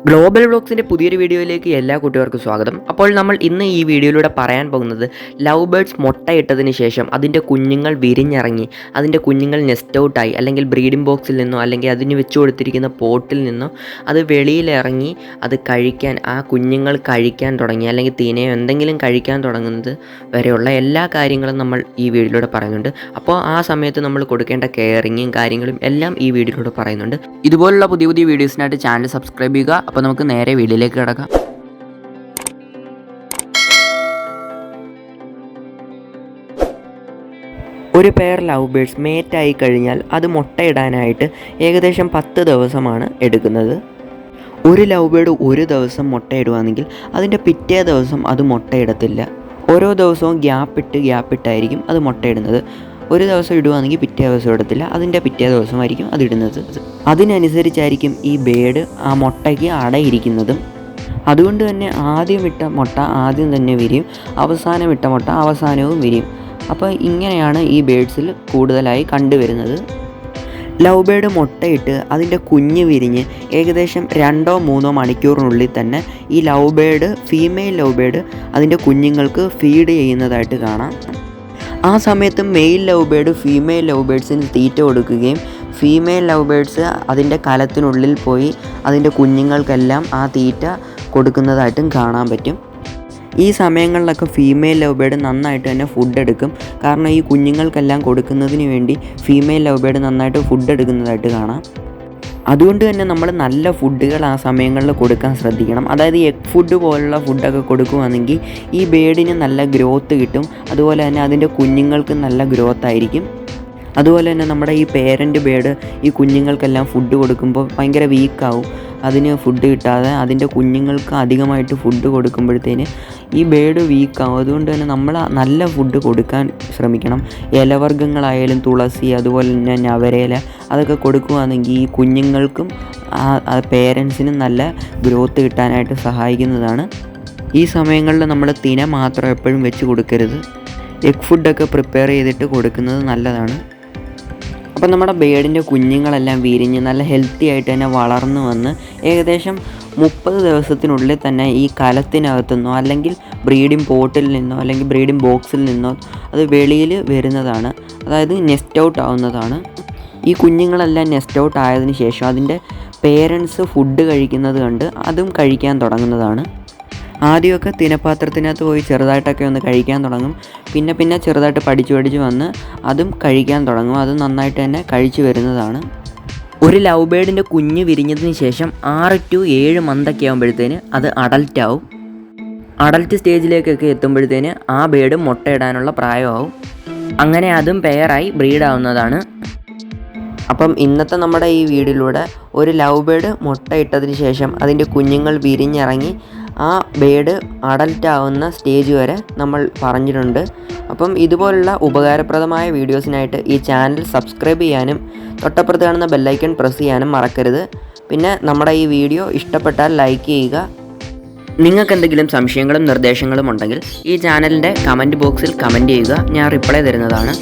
Global വ്ളോഗ്സിൻ്റെ പുതിയൊരു വീഡിയോയിലേക്ക് എല്ലാ കൂട്ടുകാർക്കും സ്വാഗതം. അപ്പോൾ നമ്മൾ ഇന്ന് ഈ വീഡിയോയിലൂടെ പറയാൻ പോകുന്നത് ലവ് ബേർഡ്സ് മുട്ടയിട്ടതിന് ശേഷം അതിൻ്റെ കുഞ്ഞുങ്ങൾ വിരിഞ്ഞിറങ്ങി അതിൻ്റെ കുഞ്ഞുങ്ങൾ നെസ്റ്റ് ഔട്ടായി അല്ലെങ്കിൽ ബ്രീഡിംഗ് ബോക്സിൽ നിന്നോ അല്ലെങ്കിൽ അതിന് വെച്ച് കൊടുത്തിരിക്കുന്ന പോട്ടിൽ നിന്നോ അത് വെളിയിലിറങ്ങി അത് കഴിക്കാൻ ആ കുഞ്ഞുങ്ങൾ കഴിക്കാൻ തുടങ്ങി അല്ലെങ്കിൽ തീനയോ എന്തെങ്കിലും കഴിക്കാൻ തുടങ്ങുന്നത് വരെയുള്ള എല്ലാ കാര്യങ്ങളും നമ്മൾ ഈ വീഡിയോയിലൂടെ പറയുന്നുണ്ട്. അപ്പോൾ ആ സമയത്ത് നമ്മൾ കൊടുക്കേണ്ട കെയറിങ്ങും കാര്യങ്ങളും എല്ലാം ഈ വീഡിയോയിലൂടെ പറയുന്നുണ്ട്. ഇതുപോലുള്ള പുതിയ പുതിയ വീഡിയോസിനായിട്ട് ചാനൽ സബ്സ്ക്രൈബ് ചെയ്യുക. അപ്പോൾ നമുക്ക് നേരെ വീഡിയോയിലേക്ക് കിടക്കാം. ഒരു പെയർ ലവ് ബേർഡ്സ് മേറ്റായി കഴിഞ്ഞാൽ അത് മുട്ടയിടാനായിട്ട് ഏകദേശം 10 ദിവസമാണ് എടുക്കുന്നത്. ഒരു ലവ് ബേർഡ് ഒരു ദിവസം മുട്ടയിടുകയാണെങ്കിൽ അതിൻ്റെ പിറ്റേ ദിവസം അത് മുട്ടയിടത്തില്ല. ഓരോ ദിവസവും ഗ്യാപ്പിട്ടായിരിക്കും അത് മുട്ടയിടുന്നത്. ഒരു ദിവസം ഇടുകയാണെങ്കിൽ പിറ്റേ ദിവസം ഇടത്തില്ല, അതിൻ്റെ പിറ്റേ ദിവസമായിരിക്കും അതിടുന്നത്. അതിനനുസരിച്ചായിരിക്കും ഈ ബേഡ് ആ മുട്ടയ്ക്ക് അടയിരിക്കുന്നതും. അതുകൊണ്ട് തന്നെ ആദ്യം ഇട്ട മുട്ട ആദ്യം തന്നെ വിരിയും, അവസാനം ഇട്ട മുട്ട അവസാനവും വിരിയും. അപ്പോൾ ഇങ്ങനെയാണ് ഈ ബേഡ്സിൽ കൂടുതലായി കണ്ടുവരുന്നത്. ലവ് ബേഡ് മുട്ടയിട്ട് അതിൻ്റെ കുഞ്ഞ് വിരിഞ്ഞ് ഏകദേശം 2-3 മണിക്കൂറിനുള്ളിൽ തന്നെ ഈ love bird female love bird അതിൻ്റെ കുഞ്ഞുങ്ങൾക്ക് ഫീഡ് ചെയ്യുന്നതായിട്ട് കാണാം. ആ സമയത്ത് male love bird female love ബേഡ്സിന് തീറ്റ കൊടുക്കുകയും ഫീമെയിൽ ലവ് ബേഡ്സ് അതിൻ്റെ കലത്തിനുള്ളിൽ പോയി അതിൻ്റെ കുഞ്ഞുങ്ങൾക്കെല്ലാം ആ തീറ്റ കൊടുക്കുന്നതായിട്ടും കാണാൻ പറ്റും. ഈ സമയങ്ങളിലൊക്കെ ഫീമെയിൽ ലവ് ബേഡ് നന്നായിട്ട് തന്നെ ഫുഡ് എടുക്കും. കാരണം ഈ കുഞ്ഞുങ്ങൾക്കെല്ലാം കൊടുക്കുന്നതിന് വേണ്ടി ഫീമെയിൽ ലവ് ബേഡ് നന്നായിട്ട് ഫുഡ് എടുക്കുന്നതായിട്ട് കാണാം. അതുകൊണ്ട് തന്നെ നമ്മൾ നല്ല ഫുഡുകൾ ആ സമയങ്ങളിൽ കൊടുക്കാൻ ശ്രദ്ധിക്കണം. അതായത് എഗ് ഫുഡ് പോലുള്ള ഫുഡൊക്കെ കൊടുക്കുകയാണെങ്കിൽ ഈ ബേഡിന് നല്ല ഗ്രോത്ത് കിട്ടും. അതുപോലെ തന്നെ അതിൻ്റെ കുഞ്ഞുങ്ങൾക്ക് നല്ല ഗ്രോത്ത് ആയിരിക്കും. അതുപോലെ തന്നെ നമ്മുടെ ഈ പേരൻ്റ് ബേഡ് ഈ കുഞ്ഞുങ്ങൾക്കെല്ലാം ഫുഡ് കൊടുക്കുമ്പോൾ ഭയങ്കര വീക്കാവും. അതിന് ഫുഡ് കിട്ടാതെ അതിൻ്റെ കുഞ്ഞുങ്ങൾക്ക് അധികമായിട്ട് ഫുഡ് കൊടുക്കുമ്പോഴത്തേന് ഈ ബേഡ് വീക്കാവും. അതുകൊണ്ട് തന്നെ നമ്മൾ നല്ല ഫുഡ് കൊടുക്കാൻ ശ്രമിക്കണം. ഇലവർഗ്ഗങ്ങളായാലും തുളസി, അതുപോലെ തന്നെ നവരയില അതൊക്കെ കൊടുക്കുകയാണെങ്കിൽ ഈ കുഞ്ഞുങ്ങൾക്കും പേരൻസിനും നല്ല ഗ്രോത്ത് കിട്ടാനായിട്ട് സഹായിക്കുന്നതാണ്. ഈ സമയങ്ങളിൽ നമ്മൾ തിന മാത്രം എപ്പോഴും വെച്ച് കൊടുക്കരുത്. എഗ് ഫുഡൊക്കെ പ്രിപ്പയർ ചെയ്തിട്ട് കൊടുക്കുന്നത് നല്ലതാണ്. അപ്പം നമ്മുടെ ബേഡിൻ്റെ കുഞ്ഞുങ്ങളെല്ലാം വിരിഞ്ഞ് നല്ല ഹെൽത്തി ആയിട്ട് തന്നെ വളർന്നു വന്ന് ഏകദേശം 30 ദിവസത്തിനുള്ളിൽ തന്നെ ഈ കലത്തിനകത്തു നിന്നോ അല്ലെങ്കിൽ ബ്രീഡിംഗ് പോട്ടിൽ നിന്നോ അല്ലെങ്കിൽ ബ്രീഡിംഗ് ബോക്സിൽ നിന്നോ അത് വെളിയിൽ വരുന്നതാണ്. അതായത് നെസ്റ്റ് ഔട്ട് ആവുന്നതാണ്. ഈ കുഞ്ഞുങ്ങളെല്ലാം നെസ്റ്റ് ഔട്ട് ആയതിനു ശേഷം അതിൻ്റെ പേരൻസ് ഫുഡ് കഴിക്കുന്നത് കണ്ട് അതും കഴിക്കാൻ തുടങ്ങുന്നതാണ്. ആദ്യമൊക്കെ തിനപ്പാത്രത്തിനകത്ത് പോയി ചെറുതായിട്ടൊക്കെ ഒന്ന് കഴിക്കാൻ തുടങ്ങും. പിന്നെ ചെറുതായിട്ട് പഠിച്ച് വന്ന് അതും കഴിക്കാൻ തുടങ്ങും. അത് നന്നായിട്ട് തന്നെ കഴിച്ചു വരുന്നതാണ്. ഒരു ലവ് ബേഡിൻ്റെ കുഞ്ഞ് വിരിഞ്ഞതിന് ശേഷം 6 to 7 മന്തൊക്കെ ആകുമ്പോഴത്തേന് അത് അഡൽറ്റ് ആവും. അഡൽറ്റ് സ്റ്റേജിലേക്കൊക്കെ എത്തുമ്പോഴത്തേന് ആ ബേഡ് മുട്ടയിടാനുള്ള പ്രായമാവും. അങ്ങനെ അതും പെയറായി ബ്രീഡാവുന്നതാണ്. അപ്പം ഇന്നത്തെ നമ്മുടെ ഈ വീഡിയോയിലൂടെ ഒരു ലവ് ബേഡ് മുട്ടയിട്ടതിന് ശേഷം അതിൻ്റെ കുഞ്ഞുങ്ങൾ വിരിഞ്ഞിറങ്ങി ആ ബേഡ് അഡൽറ്റ് ആവുന്ന സ്റ്റേജ് വരെ നമ്മൾ പറഞ്ഞിട്ടുണ്ട്. അപ്പം ഇതുപോലുള്ള ഉപകാരപ്രദമായ വീഡിയോസിനായിട്ട് ഈ ചാനൽ സബ്സ്ക്രൈബ് ചെയ്യാനും തൊട്ടപ്പുറത്ത് കാണുന്ന ബെല്ലൈക്കൺ പ്രസ് ചെയ്യാനും മറക്കരുത്. പിന്നെ നമ്മുടെ ഈ വീഡിയോ ഇഷ്ടപ്പെട്ടാൽ ലൈക്ക് ചെയ്യുക. നിങ്ങൾക്ക് എന്തെങ്കിലും സംശയങ്ങളും നിർദ്ദേശങ്ങളും ഉണ്ടെങ്കിൽ ഈ ചാനലിൻ്റെ കമൻറ്റ് ബോക്സിൽ കമൻറ്റ് ചെയ്യുക. ഞാൻ റിപ്ലൈ തരുന്നതാണ്.